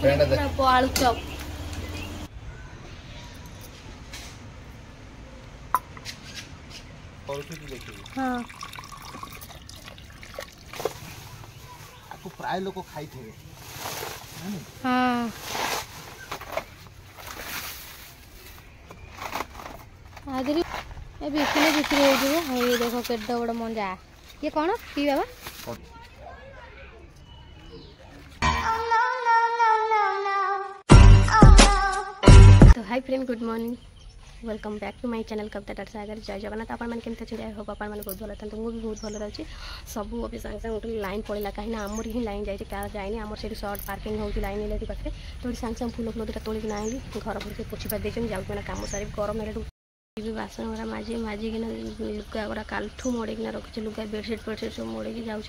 आलू चप हाँ प्राय लोक खाई थे हाँ आदि बिक्री बिक्री हो देखो केड बड़ मंजा ये कौन पी बाबा तो hi friend good morning welcome back to my channel Kavita dot Sagar जय जगन्नाथ आप केमती अच्छे आई होप आप बहुत भल था तुमको भी बहुत भल रही सब अभी सागे सागे गोटे लाइन पड़ा कहीं आमर ही लाइन जाए कार जाए आमर से सर्ट पार्किंग हो लाइन एल पाखे तो सागे सागे फूल फूल दुटा तोलिक आइली घर भर पोछी पार जाऊँ कम सारी गरम है बासन गुड़ा माजी माजिकिना लुगा गुड़ा कालठू मड़ेकिना रखी लुगा बेडसीट फेडसीट सब मड़ेकी जाऊँ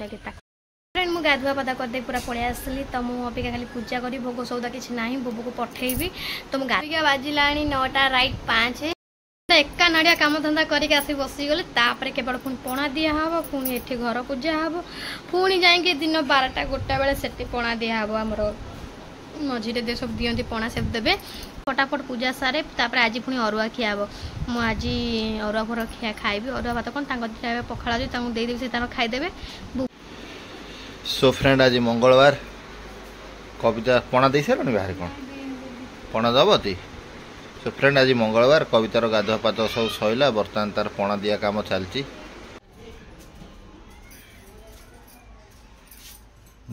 फ्रेंड मुझे गाधुआ पादा करदे पूरा पलि आसली तो मुझे अबिका खाली पूजा करी भोग सौदा किसी ना बोबू को पठेबी तो मुझे बाजिला 9टा राइट 5 एका नड़िया कम धंदा करके आसी बसीगले केवल पुणी पणा दिहब पुणी एठी घर पूजा हम पुणी जाइए दिन 12टा 1टा बेले से पणा दिहब आमर मझीरे दे सब दियंती पणा से देवे फटाफट पूजा सारे आज पुणी अरुआ खियाब मुझे अरुआ फर खिया खाइबी अरुआ भात कौन पखाड़ा देदेवी से खाईदेवे। सो फ्रेंड आज मंगलवार कविता पणा दे सारे बाहर कौन पणा दबती सो फ्रेंड आज मंगलवार कवितार गाधुआ पाद सब सैला बर्तमान तार पणा दिया काम चलती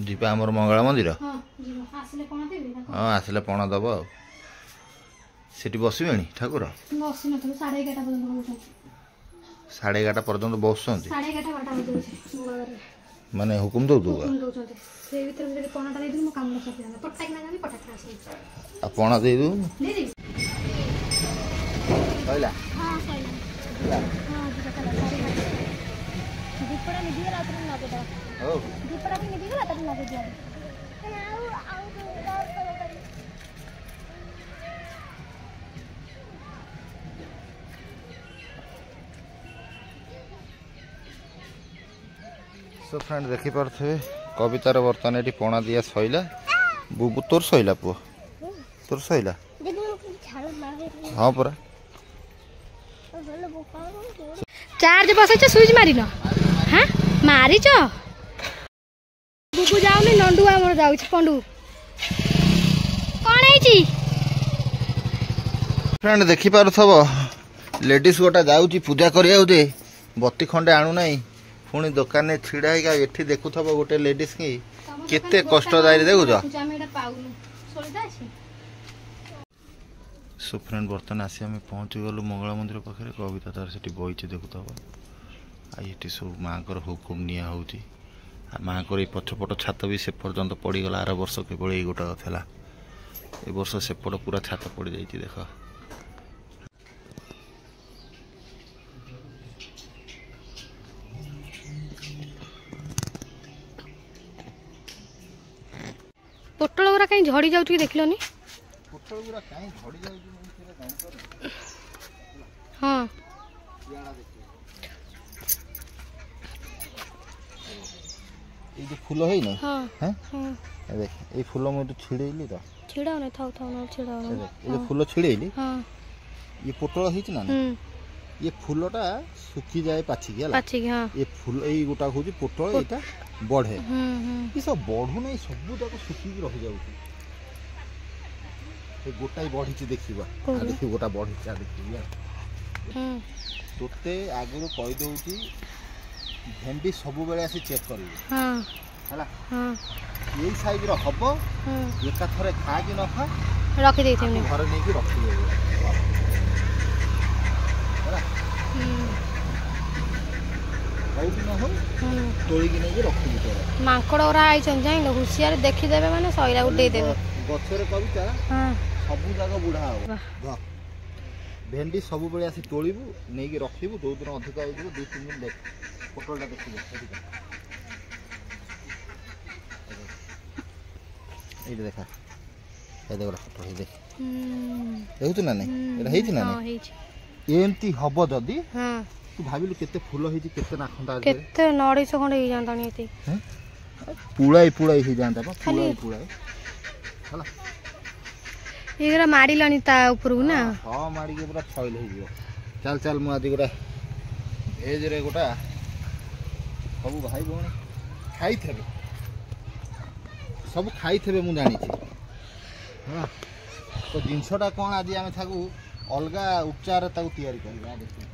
जीवा आमर मंगला मंदिर हाँ आसले पणा दब सेठी बसबे ठाकुर 11:30 पर्यटन बस माने हुकुम दो पणा दे दू सैला सो फ्रेंड देखी पारे कवितार बर्तमान ये पणा दिया सैला बुबू तोर सैला पुओ तोर सैला हाँ पूरा चार्ज बस स्विच मारिन हाँ मारिच बुबू जाऊनी नंडू आमर जाऊ पंडू कौन है फ्रेंड देखी पारुथब लेडीज गोटा जाऊँगी पूजा करिया बत्ती खंडे आणु नहीं पुणी दुकान छिड़ा एठी देखुथब गोटे लेडीज की केते कष्टदायी देखुच सो फ्रेंड बर्तमान आसी आम पहुँची गलु मंगला मंदिर पाखे कविता तार से बही देखुथब आई सब माँ हुकुम निया हो माँ को पछपट छात भी से पर्यंत पड़गला आर वर्ष केवल ये गोटा था ए वर्ष सेपट पूरा छात पड़ जाइए देख पोटल गुरा कहीं झड़ी जाऊ देखलनी पोटल गुरा कहीं झड़ी जाऊ हाँ ये जो फूल है ना हाँ हैं हाँ देख ये फूल मैं छिड़ेली तो छिड़ा नहीं थाउ थाउ ना छिड़ा ये जो फूल छिड़ेली हाँ ये पोटल है ना ये फूलटा सुखी जाए पाछी हाँ ये फूल ये गोटा हूँ पोटल यहाँ बढ़े ये सब बढ़ू ना सब जाक सुखिक रही जाऊँ गोटाई बढ़ी देखा देख गोटा बढ़ी देखिए तोते आगु कहीदे भेंडी सब बेले आसी चेक कर यही साइज हम एका थरे खा कि न खा रखी घर नहीं रखी तोड़िकी नहीं रखी माकड़ आई जान हुशियार देखीदेवे मैंने सैला उठेदेवे गचर कविता सब जाक बुढ़ा हम भेंडी सब बेले आसी तोड़ू नहीं रखू जो दिन अधिक हो 2-3 दिन देख पोटलटा देखिए ये देखा ये देख पोटल देख देखु ना नहीं ना एमती हम जदि तू भाविलु केते फूल होई केते नाखंडा केते 900 खंड हो जानतानी एती पुळाई पुळाई हो जानता बा पुळाई पुळाई हला ଏଗୁରା ମାଡ଼ିଲାଣି ତା ଉପରକୁ ନା ହଁ ମାଡ଼ିକି ପୁରା ଛଇଲ ହେଇଯିବ। ଚାଲ ଚାଲ ମୁଁ ଆଜି ଗୋଟା ଭେଜରେ ଗୋଟା ସବୁ ଭାଇ ଭଉଣୀ ଖାଇଥିବେ, ସବୁ ଖାଇଥିବେ ମୁଁ ଜାଣିଛି। ହଁ ତ ଜିନିଷଟା କ'ଣ ଆଜି ଆମେ ତାକୁ ଅଲଗା ଉପଚାରରେ ତାକୁ ତିଆରି କରିବା। ଦେଖିବା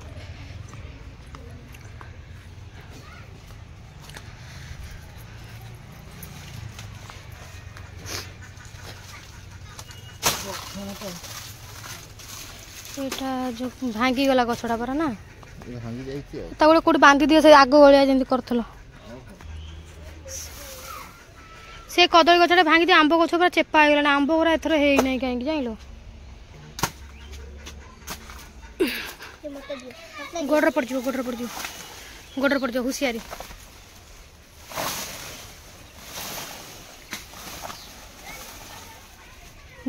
ଏଇଟା ଯୋଉ ଭାଙ୍ଗିଗଲା ଗଛଟା ପରା ନା ଭାଙ୍ଗି ଯାଇଛି ଆଉ ତା ଗୋଟେ କୋଉଠି ବାନ୍ଧି ଦିଅ ସେ ଆଗ ଭଳିଆ ଯେମିତି କରୁଥିଲ। ସେ କଦଳୀ ଗଛଟା ଭାଙ୍ଗି ଦିଅ, ଆମ୍ବ ଗଛ ପୁରା ଚେପା ହେଇଗଲାଣି। ଆମ୍ବ ଗୁରା ଏଥର ହେଇନାହିଁ କାହିଁକି ଜାଣିଲ। ଗୋଡରେ ପଡିଯିବ, ଗୋଡରେ ପଡିଯିବ, ଗୋଡରେ ପଡିଯିବ, ହୁସିଆରି।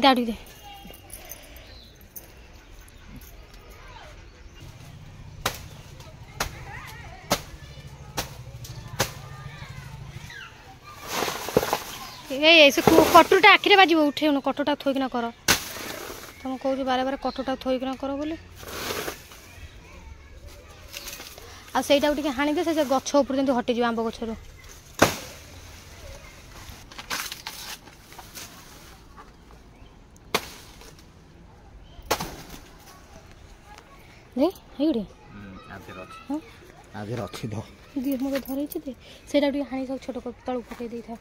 ଦାଡ଼ି ଦେ ए से कटुटा आखिरे बाजिब, उठेन कटुटा थोइकिना कर। तुम कहूँ बारे बारे कटुटा थोइकिना कर बोली आ सेटा टिके हाणी दे से गछ ऊपर जेमती हटिज आंब गछर। दे हेइडे आधे रखी दो दिए मो धरई दे सेटा टिके हाणी सब छोट तळु पकई देई था।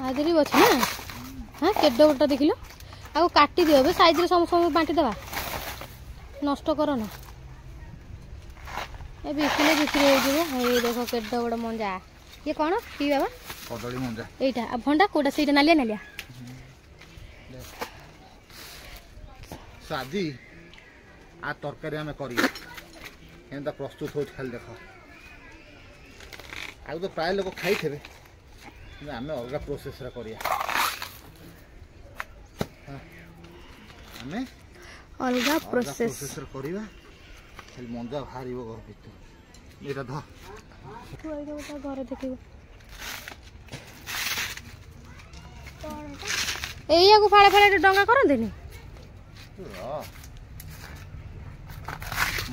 आदि अच्छे ना हाँ केड गोटा देख लो आगे काटी दियो साइज रे समस्त बांटी देवा नष्ट कर ना ए बिक्री बिक्री हो देख केड गोटे मंजा ये कौन पी बाबा कदली मंजा एटा भंडा कोटा से नालिया नालिया सादी आ तरकारी आम कर प्रस्तुत हो खाली देख आग तो प्राय लोग खाई थे आम अलग प्रोसेस अलग प्रोसेस करवा खाली मंजा बाहर घर भर ये घर देख या फाड़े फाड़े डंगा करते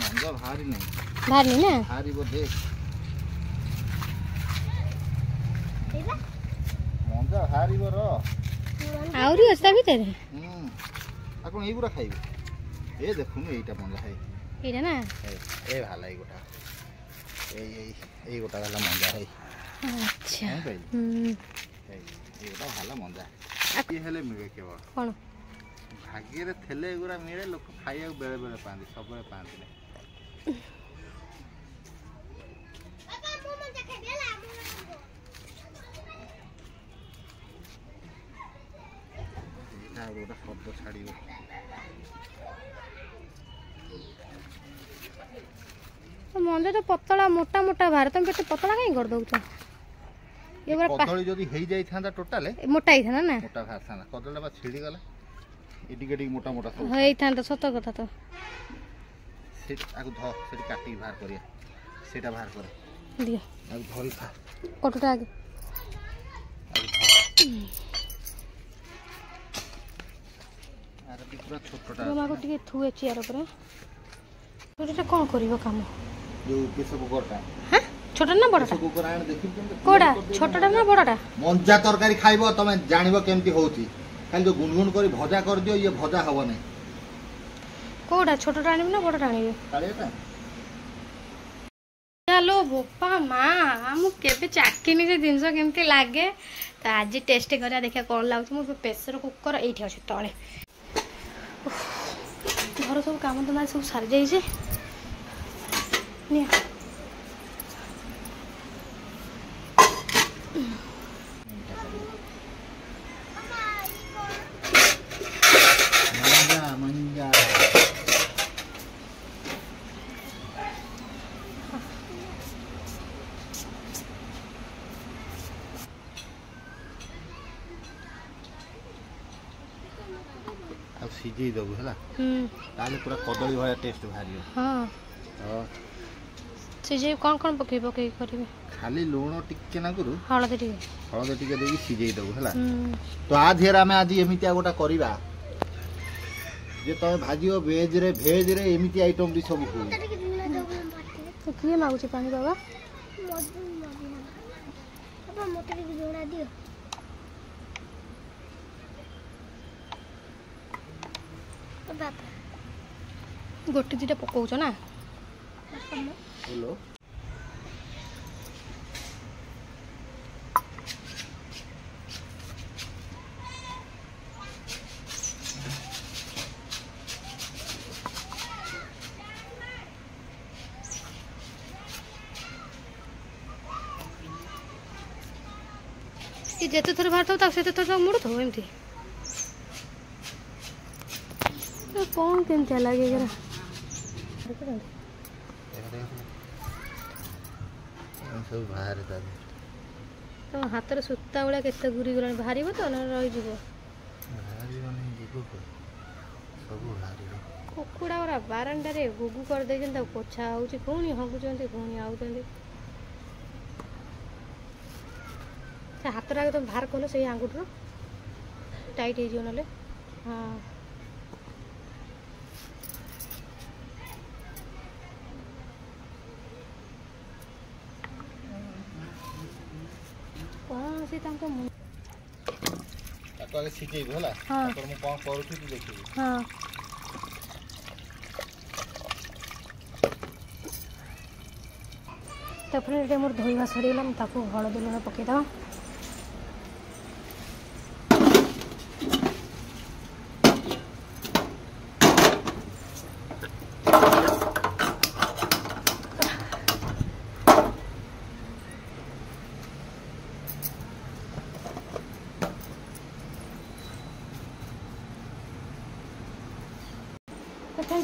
मंजा बाहरी नहीं बाहरी ना बाहरी बोधे मंजा बाहरी आउरी अस्ता भीतर आपन एई पूरा खाइबे ए देखुन एटा मंजा है एटा ना ए भाला ए गोटा ए गोटा वाला मंजा है अच्छा ए गोटा भाला मंजा ये हेले मिले केवल कोन भाग्य रे थेले एगुरा मिले लोक खाइया बेले बेले पांदी सब बेले पांदी नै एटा गोटा शब्द छाड़िबो मंजा तो पतला मोटा मोटा बाहर तुम केते पतला कहीं कर दउछ ये बरा कदली जदी हेई जाई थांदा टोटल मोटा ही था ना मोटा भार थांदा कदलटा बा छिड़ी गला एडी मोटा मोटा सब हेई था तो सत कथा तो से आगु ध सेठी काटी बाहर करिया सेटा बाहर कर दियो आगु धरी खा कटुटा आगे आरे पूरा छोटटा मामा को टिके थुए चेयर ऊपर छोटा कोन करिवो काम जो केस कुकरटा हां छोटा ना बड़टा कुकर आण देखि कोडा छोटाटा ना बड़टा मंजा तरकारी खाइबो तमे जानिबो केमती होउची खाली जो गुनगुन करी भजा कर दियो ये भजा हबो नै कोडा छोटाटा आनिबो ना बड़टा आनिबो कालेटा हेलो बोपा माँ हम केबे चाकिनी से जिनस केमती लागे तो आज टेस्ट करा देखा कौन लगुच मो प्रेसर कुकर ये अच्छे तले घर सब काम धंदा सब सारी जाइए मंजा ଆଉ ସିଝେଇ ଦେବୁ ହେଲା ତାହେଲେ ପୁରା କଦଳୀ ଭଳିଆ ଟେଷ୍ଟ ବାହାରିବ। ହଁ ତ ସିଝେଇ କ'ଣ କ'ଣ ପକେଇ କରିବେ? ଖାଲି ଲୁଣ ଟିକେ ନାଗୁରୁ ହଳଦୀ ଟିକେ ଦେଇକି ସିଝେଇ ଦେବୁ ହେଲା। ତ ଆ ଧିଅରେ ଆମେ ଆଜି ଏମିତିଆ ଗୋଟେ କରିବା ଯେ ତମେ ଭାଜିବ ଭେଜରେ ଏମିତି ଆଇଟମ ବି ସବୁ ହୁଏ। କିଏ ମାଗୁଛି ପାଣି ବାବା? ଗୋଟେ ଦୁଇଟା ପକଉଛ ନା? हेलो ଯେତେ ଥର ବାହାରିଥାଉ ତାକୁ ସେତେ ଥର ମୁଡ଼ୁଥାଉ ଏମିତି। କ'ଣ କେମିତିଆ ଲାଗେ सब बाहर ତମ ହାତରେ ସୂତା ଭଳିଆ କେତେ ଘୁରି ଗଲାଣି। ବାହାରିବ ତ ନା ରହିଯିବ? କୁକୁଡ଼ା ଗୁରା ବାରଣ୍ଡାରେ ଗୁଗୁ କରିଦେଇଛନ୍ତି, ତାକୁ ପୋଛା ହେଉଛି, ପୁଣି ହଗୁଛନ୍ତି, ପୁଣି ଆଉଛନ୍ତି। ସେ ହାତଟା ଆଗେ ତମେ ବାହାର କଲ ସେଇ ଆଙ୍ଗୁଠିରୁ ଟାଇଟ୍ ହେଇଯିବ ନହେଲେ। ହଁ କ'ଣ ସେ ତାଙ୍କ ତାକୁ ଆଗେ ସିଝେଇବୁ ହେଲା। ତାପରେ ମୁଁ କ'ଣ କରୁଛି ତୁ ଦେଖିବୁ। ହଁ ତାପରେ ଏଇଟା ମୋର ଧୋଇବା ସରିଗଲା। ମୁଁ ତାକୁ ହଳଦୀ ଲୁଣ ପକେଇଦେବା।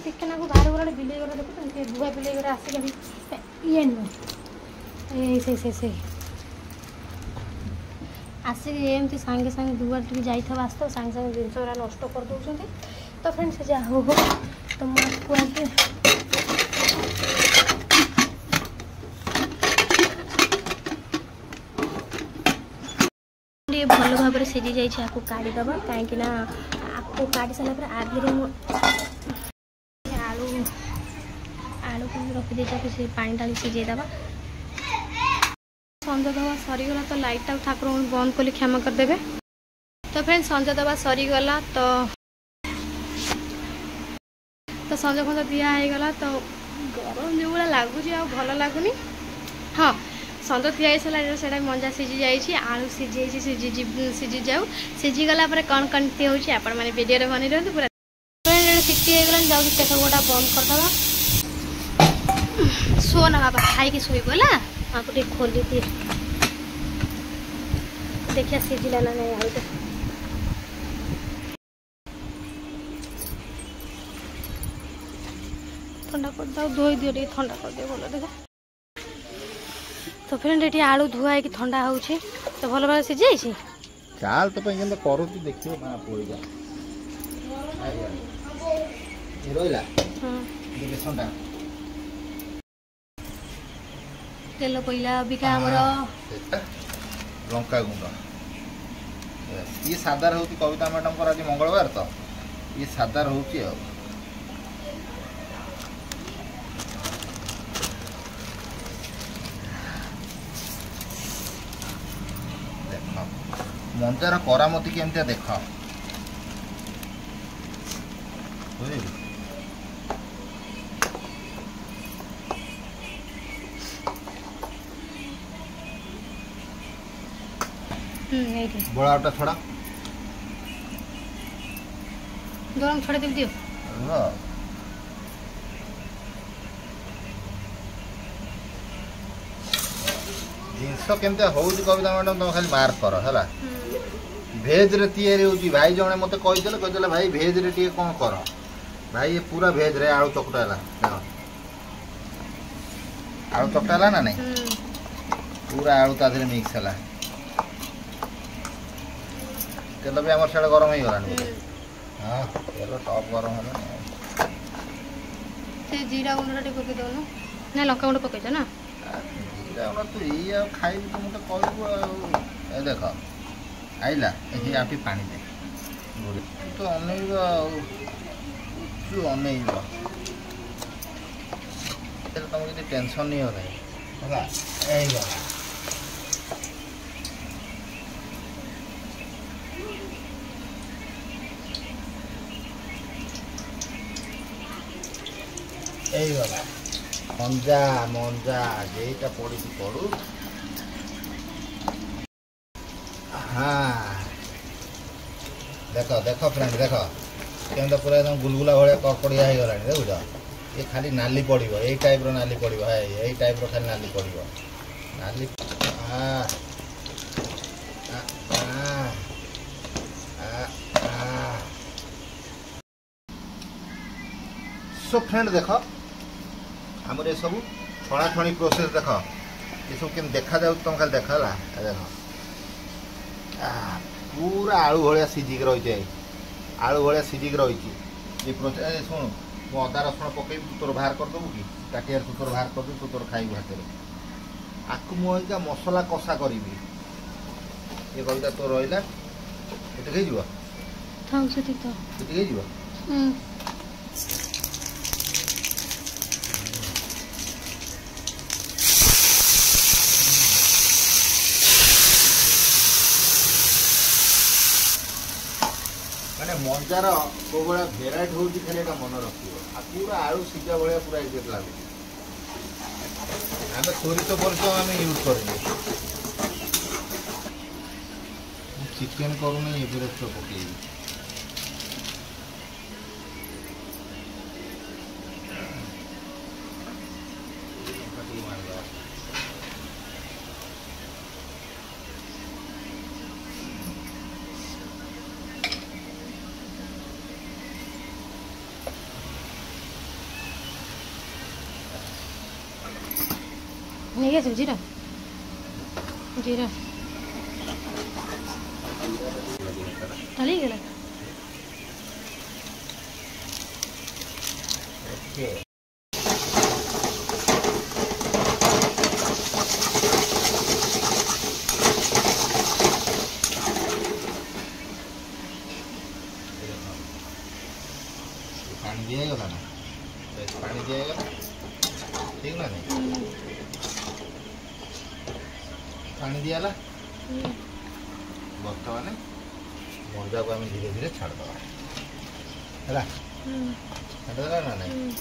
ଟିକେ ନାକୁ ବାହାର ଗଲାବେଳେ ବିଲେଇ ଗଲା ଦେଖୁଛନ୍ତି, ବୁଆ ବିଲେଇ ଗଲା ଆସିକି ଇଏ ନୁହେଁ ସେ ଆସିକି ଏମିତି ସାଙ୍ଗେ ସାଙ୍ଗେ ଦୁଆର ଟିକେ ଯାଇଥିବ ଆସିଥିବ ସାଙ୍ଗେ ସାଙ୍ଗେ ଜିନିଷ ଗୁଡ଼ା ନଷ୍ଟ କରିଦେଉଛନ୍ତି। ତ ଫ୍ରେଣ୍ଡ ସେ ଯାହା ହଉ ତ ମୁଁ ଆକୁ ଆଜି ଟିକେ ଭଲ ଭାବରେ ସିଝି ଯାଇଛି। ଆକୁ କାଢ଼ିଦେବା, କାହିଁକି ନା ଆକୁ କାଢ଼ି ସାରିଲା ପରେ ଆଗରେ ମୁଁ ଆଳୁକୁ ରଖିଦେଇଛି, ସେ ପାଣି ଢାଳି ସିଝେଇଦେବା। ସଞ୍ଜ ଦେବା ସରିଗଲା ତ ଲାଇଟ୍ଟାକୁ ଠାକୁରଙ୍କୁ ବନ୍ଦ କଲି, କ୍ଷମା କରିଦେବେ। ତ ଫ୍ରେଣ୍ଡ ସଞ୍ଜ ଦେବା ସରିଗଲା, ତ ସଞ୍ଜ ଫଞ୍ଜ ଦିଆ ହେଇଗଲା। ତ ଗରମ ଯେଉଁଭଳିଆ ଲାଗୁଛି ଆଉ ଭଲ ଲାଗୁନି। ହଁ ସଞ୍ଜ ଦିଆ ହେଇସାରିଲା, ସେଇଟା ମଞ୍ଜା ସିଝି ଯାଇଛି, ଆଳୁ ସିଝିଯାଇଛି, ସିଝିଯାଉ। ସିଝିଗଲା ପରେ କ'ଣ କେମିତି ହେଉଛି ଆପଣମାନେ ଭିଡ଼ିଓରେ ବନେଇ ଦିଅନ୍ତୁ। ପୁରା ସିଟି ହେଇଗଲାଣି, ଯାଉଛି ସେ ସବୁ ଗୋଟା ବନ୍ଦ କରିଦେବା। ଶୋ ନା ବାବା, ଖାଇକି ଶୋଇବ ହେଲା। ଆକୁ ଟିକେ ଖୋଲି ଦିଏ, ଦେଖିଆ ସିଝିଲା ନା ନାଇଁ। ଆଳୁଟା ଥଣ୍ଡା କରିଦେଉ, ଧୋଇ ଦିଅ ଟିକେ, ଥଣ୍ଡା କରିଦିଅ ଭଲ ଦେଖ। ତ ଫ୍ରେଣ୍ଡ ଏଠି ଆଳୁ ଧୁଆ ହେଇକି ଥଣ୍ଡା ହେଉଛି, ତ ଭଲ ଭାବରେ ସିଝିଯାଇଛି। ଚାଲ ତ ପାଇଁ କେମିତି କରୁଛି ଦେଖିବ ମା ପୋଇଲା ରହିଲା ଥଣ୍ଡା ତେଲ ପଇଲା ଅବିକା ଆମର ଲଙ୍କା ଗୁଣ୍ଡ। ଇଏ ସାଧା ରହୁଛି କବିତା ମ୍ୟାଡ଼ାମଙ୍କର, ଆଜି ମଙ୍ଗଳବାର ତ ଇଏ ସାଧା ରହୁଛି। ଆଉ ଦେଖ ମଞ୍ଜାର କରାମତି କେମିତିଆ ଦେଖ, ବୁଝିଲୁ? ବড়াটা ছড়া গরম ছড়া দেব দিও। ଜିନିଷ କେମିତି ହଉଛି କବିତା ମ୍ୟାଡ଼ାମ, ତମେ ଖାଲି ମାର୍କ କର ହେଲା। ଭେଜରେ ତିଆରି ହଉଛି। ଭାଇ ଜଣେ ମତେ କହିଥିଲେ ଭାଇ ଭେଜରେ ଟିକେ କ'ଣ କର। ଭାଇ ଏ ପୁରା ଭେଜରେ ଆଳୁ ଚକଟା ହେଲା, ଆଳୁ ଚକଟା ହେଲା ନା ନାଇଁ, ପୁରା ଆଳୁ ତା ଦେହରେ ମିକ୍ସ ହେଲା। ତେଲ ବି ଆମର ସିଆଡ଼େ ଗରମ ହେଇଗଲାଣି ବୋଧେ। हाँ तेल टॉप गरम है से जीरा गुंडा टे पके दो ना लंका गुंड पकेछ ना जीरा गुंड तू ये खाई तो मत कहबू ए देख आइला ये आटी पानी दे तो अनेइबा तू अनेइबा तुम किसी टेंशन नहीं हो रही है गला मंजा मंजा जेटा पड़ी पड़ू हाँ देख देख फ्रेंड देख केमता पूरा एकदम गुलगुला भाया कड़कड़िया हो गला देखुच ये खाली नाली पड़ो यही टाइप नाली पड़ो है यही टाइप खाली नाली पड़ो नाली सो फ्रेंड देख आमर ये सब छणा छणी प्रोसेस देख ये सब केम देखा जाऊ तुम खाली देख है देख पूरा आलू भाया सीझिक रही आलू भाया सीझिक रही ये प्रोसेस शुण मु अदा रसुण पकई तू तोर बाहर करदेबू कि काटियार तू तोर बाहर करदे तू तोर खाइबू हाथ में आकु मुझा मसला कषा करी ये कविता तो रहा ये माने मंजार को भाया भेराइट हो खाली मन रख पूरा आलू सीझा भाया पूरा एक्जेक्ट लगे आम सोरिष परिचय आम यूज कर चिकेन करूनी एवरेस्ट पकई नहीं है जीरा जीरा डाली गला पानी दिया गला ना पानी दिया गला ठीक ना नहीं पानी दियाला बर्तमान मंजा को आम धीरे धीरे छाड़द है छाड़देला ना नहीं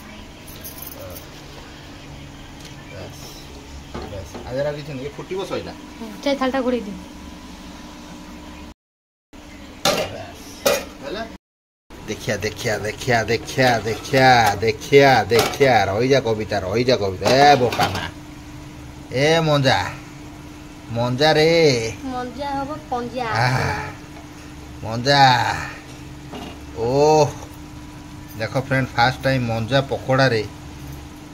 बस आज किसी नहीं फुटब सैला थालटा घोड़े दी देखिया देखिया देखिया देखिया देखिया देखिया देखिया रही जा कविता ए बोकामा ए मंजा मंजा रे मंजा हबो पंजा मंजा ओह देखो फ्रेंड फास्ट टाइम मंजा पकोड़ा रे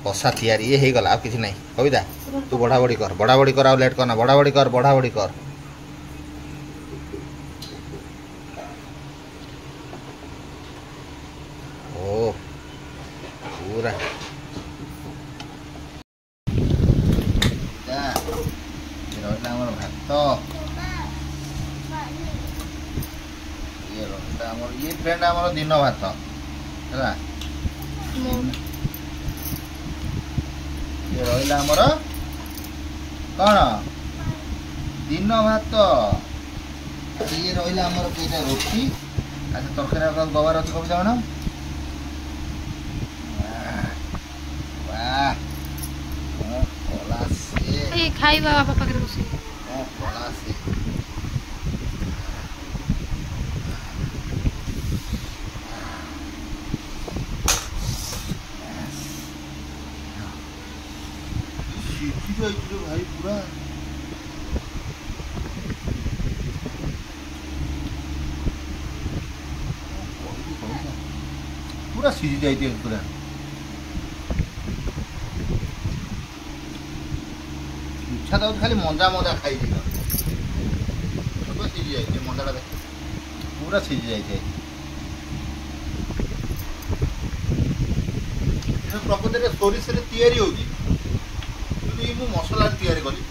कषा तैयारी ये गला आ किसी नहीं कविता तू बढ़ा बढ़ी कर आ लेट करना बढ़ा बढ़ी कर ओ पूरा भात ये फ्रेंड आमर दिन भात है ये रहा आमर कौन दिन भात ये रहा आमर कईटा रोटी अच्छा तरकारी दबार अच्छे कविता मैडम वाह कला से खाइबा बापा पाखे बस कला से भाई पूरा पूरा सीझी जाइए पूरा इच्छा तो खाली मंजा मंजा खाई पूरा सीझी जाइए मंजा पूरा सीझी जाइए ପ୍ରକୃତରେ ସୋରିଷରେ ତିଆରି ହେଉଛି, କିନ୍ତୁ ଇଏ ମୁଁ ମସଲାରେ ତିଆରି କଲି।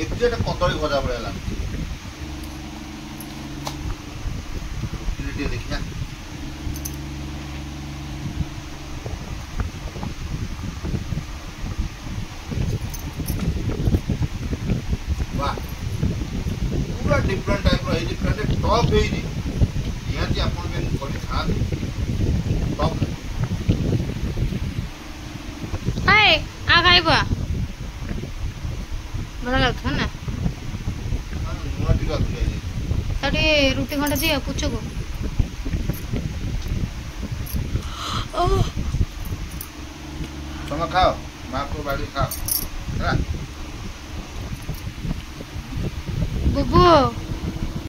ଏକ୍ଜାକ୍ଟ କଦଳୀ ଭଜା ଭଳିଆ ଲାଗୁଛି। ଟିକେ ଦେଖିବା। वाह, पूरा डिफरेंट टाइप रही डिफरेंट टॉप है निहाती आपन भी कोनी खाते टॉप हाय आ खाइबा बड़ा लागत ना नुआ टिका दिया तटे रुटी खंडा दिया पुछो को तुम खाओ मां को बाड़ी खाओ है बुबू